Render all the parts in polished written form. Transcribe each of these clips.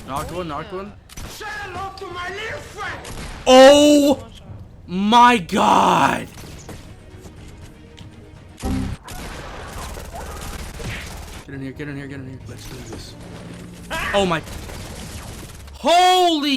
Knocked one, knocked one. Say hello to my little friend. Oh my god! Get in here, get in here, get in here. Let's do this. Oh my. Holy.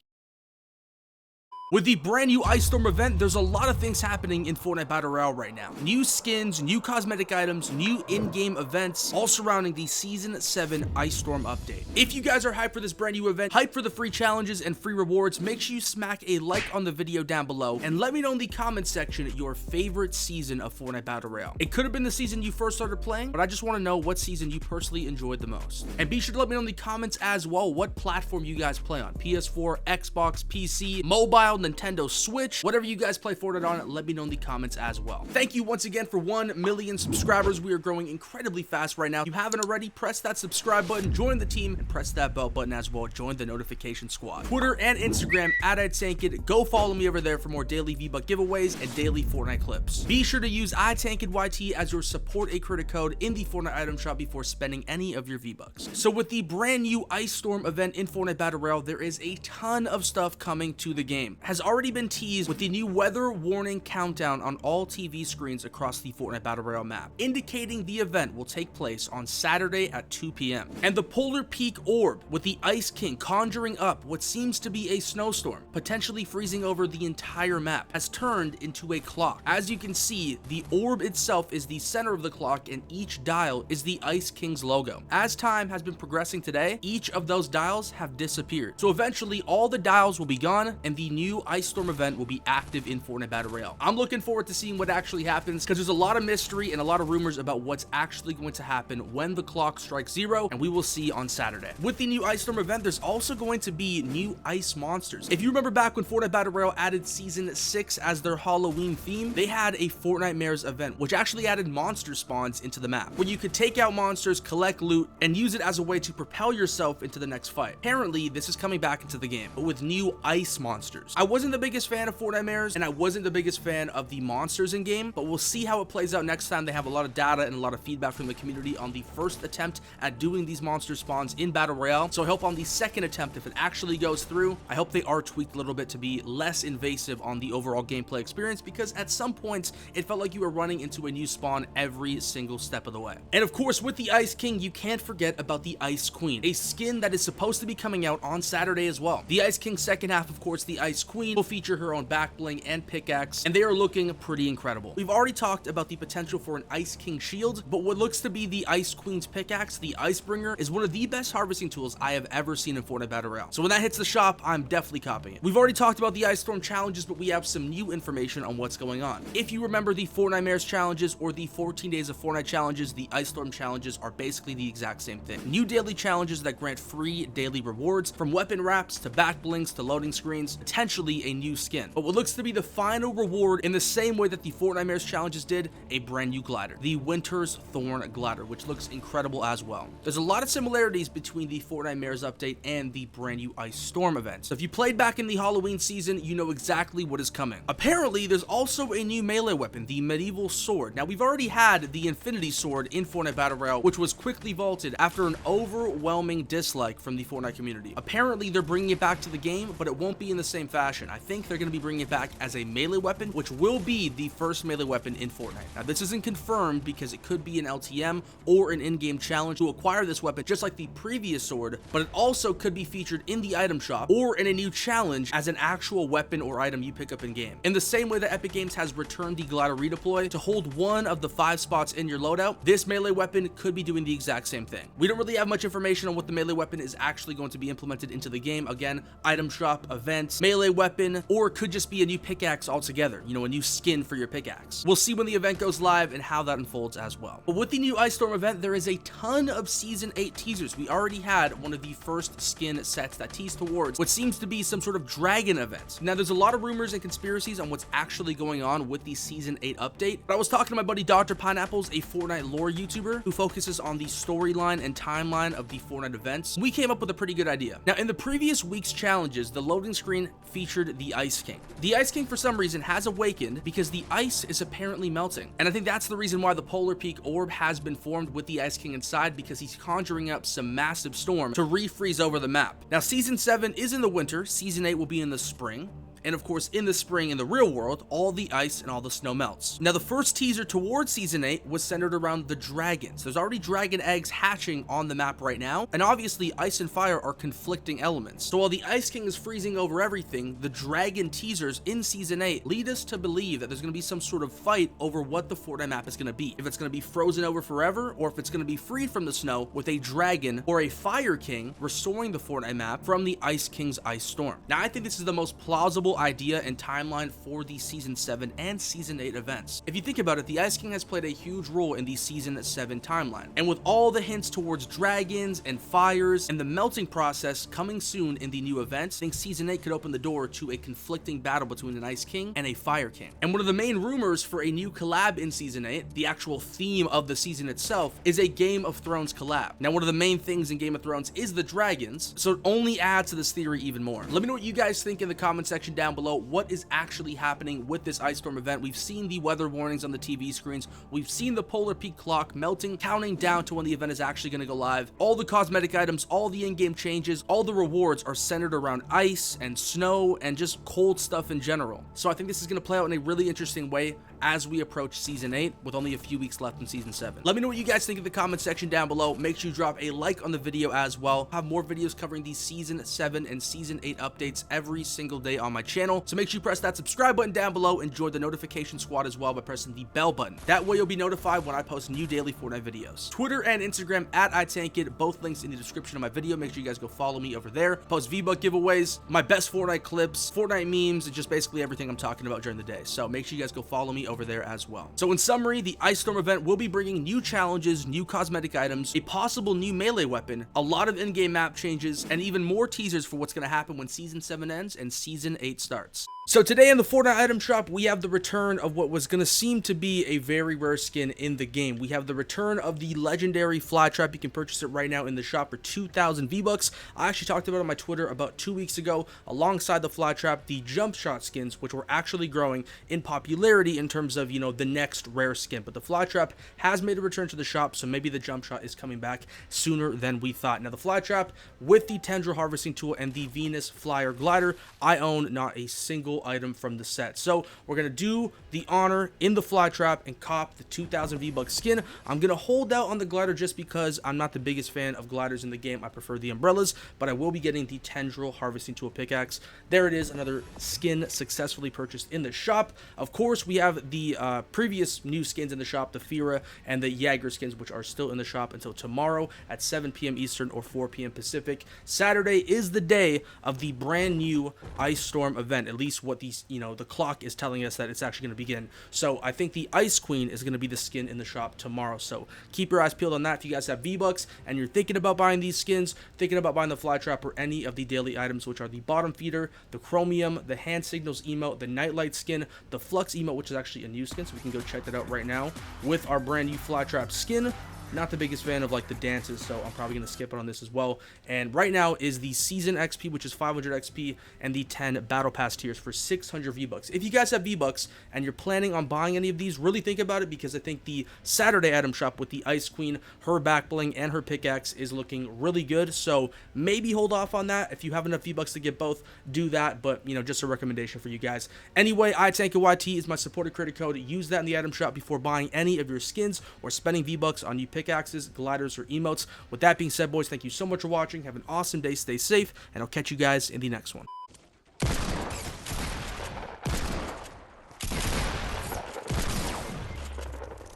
With the brand new Ice Storm event, there's a lot of things happening in Fortnite Battle Royale right now. New skins, new cosmetic items, new in-game events, all surrounding the Season 7 Ice Storm update. If you guys are hyped for this brand new event, hyped for the free challenges and free rewards, make sure you smack a like on the video down below, and let me know in the comment section your favorite season of Fortnite Battle Royale. It could have been the season you first started playing, but I just want to know what season you personally enjoyed the most. And be sure to let me know in the comments as well what platform you guys play on. PS4, Xbox, PC, mobile, Nintendo Switch, whatever you guys play Fortnite on, let me know in the comments as well. Thank you once again for 1 million subscribers. We are growing incredibly fast right now. If you haven't already, press that subscribe button, join the team, and press that bell button as well. Join the notification squad. Twitter and Instagram at iTankid. Go follow me over there for more daily V-Buck giveaways and daily Fortnite clips. Be sure to use iTankidYT as your support a critic code in the Fortnite item shop before spending any of your V-Bucks. So with the brand new Ice Storm event in Fortnite Battle Royale, there is a ton of stuff coming to the game. Has already been teased with the new weather warning countdown on all TV screens across the Fortnite Battle Royale map, indicating the event will take place on Saturday at 2 p.m. And the Polar Peak Orb with the Ice King conjuring up what seems to be a snowstorm, potentially freezing over the entire map, has turned into a clock. As you can see, the orb itself is the center of the clock and each dial is the Ice King's logo. As time has been progressing today, each of those dials have disappeared. So eventually all the dials will be gone and the new Ice Storm event will be active in Fortnite Battle Royale. I'm looking forward to seeing what actually happens because there's a lot of mystery and a lot of rumors about what's actually going to happen when the clock strikes 0, and we will see on Saturday. With the new Ice Storm event, there's also going to be new ice monsters. If you remember back when Fortnite Battle Royale added Season 6 as their Halloween theme, they had a Fortnite Mares event, which actually added monster spawns into the map, where you could take out monsters, collect loot, and use it as a way to propel yourself into the next fight. Apparently, this is coming back into the game, but with new ice monsters. I wasn't the biggest fan of Fortnite Mares, and I wasn't the biggest fan of the monsters in game, but we'll see how it plays out next time. They have a lot of data and a lot of feedback from the community on the first attempt at doing these monster spawns in Battle Royale. So I hope on the second attempt, if it actually goes through, I hope they are tweaked a little bit to be less invasive on the overall gameplay experience, because at some points it felt like you were running into a new spawn every single step of the way. And of course, with the Ice King, you can't forget about the Ice Queen, a skin that is supposed to be coming out on Saturday as well. The Ice King's second half, of course, the Ice Queen, will feature her own back bling and pickaxe, and they are looking pretty incredible. We've already talked about the potential for an Ice King shield, but what looks to be the Ice Queen's pickaxe, the Icebringer, is one of the best harvesting tools I have ever seen in Fortnite Battle Royale. So when that hits the shop, I'm definitely copying it. We've already talked about the Ice Storm challenges, but we have some new information on what's going on. If you remember the Fortnite Mares challenges or the 14 Days of Fortnite challenges, the Ice Storm challenges are basically the exact same thing. New daily challenges that grant free daily rewards, from weapon wraps to back blings to loading screens, potentially a new skin. But what looks to be the final reward, in the same way that the Fortnite Mares challenges did, a brand new glider, the Winter's Thorn glider, which looks incredible as well. There's a lot of similarities between the Fortnite Mares update and the brand new Ice Storm event. So if you played back in the Halloween season, you know exactly what is coming. Apparently, there's also a new melee weapon, the Medieval Sword. Now, we've already had the Infinity Sword in Fortnite Battle Royale, which was quickly vaulted after an overwhelming dislike from the Fortnite community. Apparently, they're bringing it back to the game, but it won't be in the same fashion. I think they're going to be bringing it back as a melee weapon, which will be the first melee weapon in Fortnite. Now, this isn't confirmed because it could be an LTM or an in-game challenge to acquire this weapon, just like the previous sword, but it also could be featured in the item shop or in a new challenge as an actual weapon or item you pick up in game. In the same way that Epic Games has returned the glider redeploy to hold one of the 5 spots in your loadout, this melee weapon could be doing the exact same thing. We don't really have much information on what the melee weapon is actually going to be implemented into the game. Again, item shop, events, melee weapon, or it could just be a new pickaxe altogether, you know, a new skin for your pickaxe. We'll see when the event goes live and how that unfolds as well. But with the new Ice Storm event, there is a ton of Season 8 teasers. We already had one of the first skin sets that teased towards what seems to be some sort of dragon event. Now, there's a lot of rumors and conspiracies on what's actually going on with the Season 8 update, but I was talking to my buddy Dr. Pineapples, a Fortnite lore YouTuber who focuses on the storyline and timeline of the Fortnite events. We came up with a pretty good idea. Now, in the previous week's challenges, the loading screen featured featured the Ice King. The Ice King, for some reason, has awakened because the ice is apparently melting. And I think that's the reason why the Polar Peak orb has been formed with the Ice King inside, because he's conjuring up some massive storm to refreeze over the map. Now, Season 7 is in the winter, Season 8 will be in the spring. And of course, in the spring, in the real world, all the ice and all the snow melts. Now, the first teaser towards Season 8 was centered around the dragons. There's already dragon eggs hatching on the map right now, and obviously, ice and fire are conflicting elements. So while the Ice King is freezing over everything, the dragon teasers in Season 8 lead us to believe that there's going to be some sort of fight over what the Fortnite map is going to be. If it's going to be frozen over forever, or if it's going to be freed from the snow with a dragon or a fire king restoring the Fortnite map from the Ice King's ice storm. Now, I think this is the most plausible idea and timeline for the Season 7 and Season 8 events. If you think about it, the Ice King has played a huge role in the Season 7 timeline. And with all the hints towards dragons and fires and the melting process coming soon in the new events, I think Season 8 could open the door to a conflicting battle between an Ice King and a Fire King. And one of the main rumors for a new collab in Season 8, the actual theme of the season itself, is a Game of Thrones collab. Now, one of the main things in Game of Thrones is the dragons, so it only adds to this theory even more. Let me know what you guys think in the comment section down below. What is actually happening with this ice storm event? We've seen the weather warnings on the TV screens. We've seen the Polar Peak clock melting, counting down to when the event is actually going to go live. All the cosmetic items, all the in-game changes, all the rewards are centered around ice and snow and just cold stuff in general. So I think this is going to play out in a really interesting way as we approach Season 8 with only a few weeks left in Season 7. Let me know what you guys think in the comment section down below. Make sure you drop a like on the video as well. I have more videos covering the Season 7 and Season 8 updates every single day on my channel. So make sure you press that subscribe button down below and join the notification squad as well by pressing the bell button. That way you'll be notified when I post new daily Fortnite videos. Twitter and Instagram at iTankid, both links in the description of my video. Make sure you guys go follow me over there. Post V-Buck giveaways, my best Fortnite clips, Fortnite memes, and just basically everything I'm talking about during the day. So make sure you guys go follow me over there as well. So in summary, the Ice Storm event will be bringing new challenges, new cosmetic items, a possible new melee weapon, a lot of in-game map changes, and even more teasers for what's going to happen when Season 7 ends and Season 8 starts. So today in the Fortnite item shop, we have the return of what was going to seem to be a very rare skin in the game. We have the return of the legendary Flytrap. You can purchase it right now in the shop for 2,000 V-Bucks. I actually talked about it on my Twitter about 2 weeks ago. Alongside the Flytrap, the jump shot skins, which were actually growing in popularity in terms of, the next rare skin. But the Flytrap has made a return to the shop, so maybe the jump shot is coming back sooner than we thought. Now, the Flytrap with the tendril harvesting tool and the Venus Flyer glider, I own not a single item from the set. So we're going to do the honor in the Flytrap and cop the 2,000 V-Bucks skin. I'm going to hold out on the glider just because I'm not the biggest fan of gliders in the game. I prefer the umbrellas, but I will be getting the tendril harvesting tool pickaxe. There it is, another skin successfully purchased in the shop. Of course, we have the previous new skins in the shop, the Fira and the Jaeger skins, which are still in the shop until tomorrow at 7 p.m. Eastern or 4 p.m. Pacific. Saturday is the day of the brand new Ice Storm event, at least what these, the clock is telling us that it's actually going to begin. So I think the Ice Queen is going to be the skin in the shop tomorrow. So keep your eyes peeled on that. If you guys have V-Bucks and you're thinking about buying these skins, thinking about buying the Flytrap or any of the daily items, which are the bottom feeder, the chromium, the hand signals emote, the nightlight skin, the flux emote, which is actually a new skin, so we can go check that out right now with our brand new Flytrap skin. Not the biggest fan of the dances, so I'm probably going to skip it on this as well. And right now is the season XP, which is 500 XP, and the 10 battle pass tiers for 600 V-Bucks. If you guys have V-Bucks and you're planning on buying any of these, really think about it, because I think the Saturday item shop with the Ice Queen, her back bling, and her pickaxe is looking really good. So maybe hold off on that. If you have enough V-Bucks to get both, do that. But, just a recommendation for you guys. Anyway, iTankidYT is my supported creator code. Use that in the item shop before buying any of your skins or spending V-Bucks on new pickaxes, gliders, or emotes. With that being said, boys, thank you so much for watching. Have an awesome day, stay safe, and I'll catch you guys in the next one.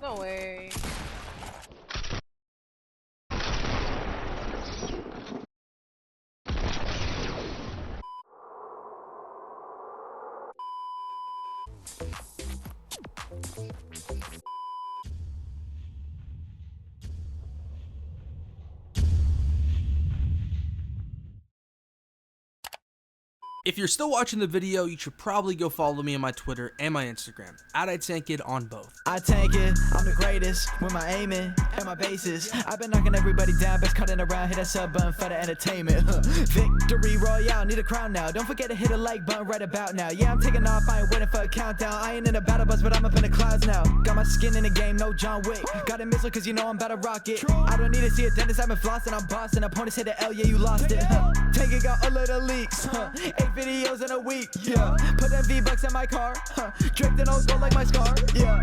No way. If you're still watching the video, you should probably go follow me on my Twitter and my Instagram, @iTankid on both. I tank it, I'm the greatest, with my aiming and my bases. I've been knocking everybody down, best cutting around, hit that sub button for the entertainment. Victory Royale, need a crown now. Don't forget to hit a like button right about now. Yeah, I'm taking off, I ain't waiting for a countdown. I ain't in a battle bus, but I'm up in the clouds now. Got my skin in the game, no John Wick. Got a missile cause you know I'm about to rock it. I don't need to see a dentist, I've been flossing, I'm bossing. Opponents hit the L, yeah, you lost it. Take it, got a little leaks. 8 videos in a week, yeah. Put them V-Bucks in my car, drifting on gold like my scar, yeah.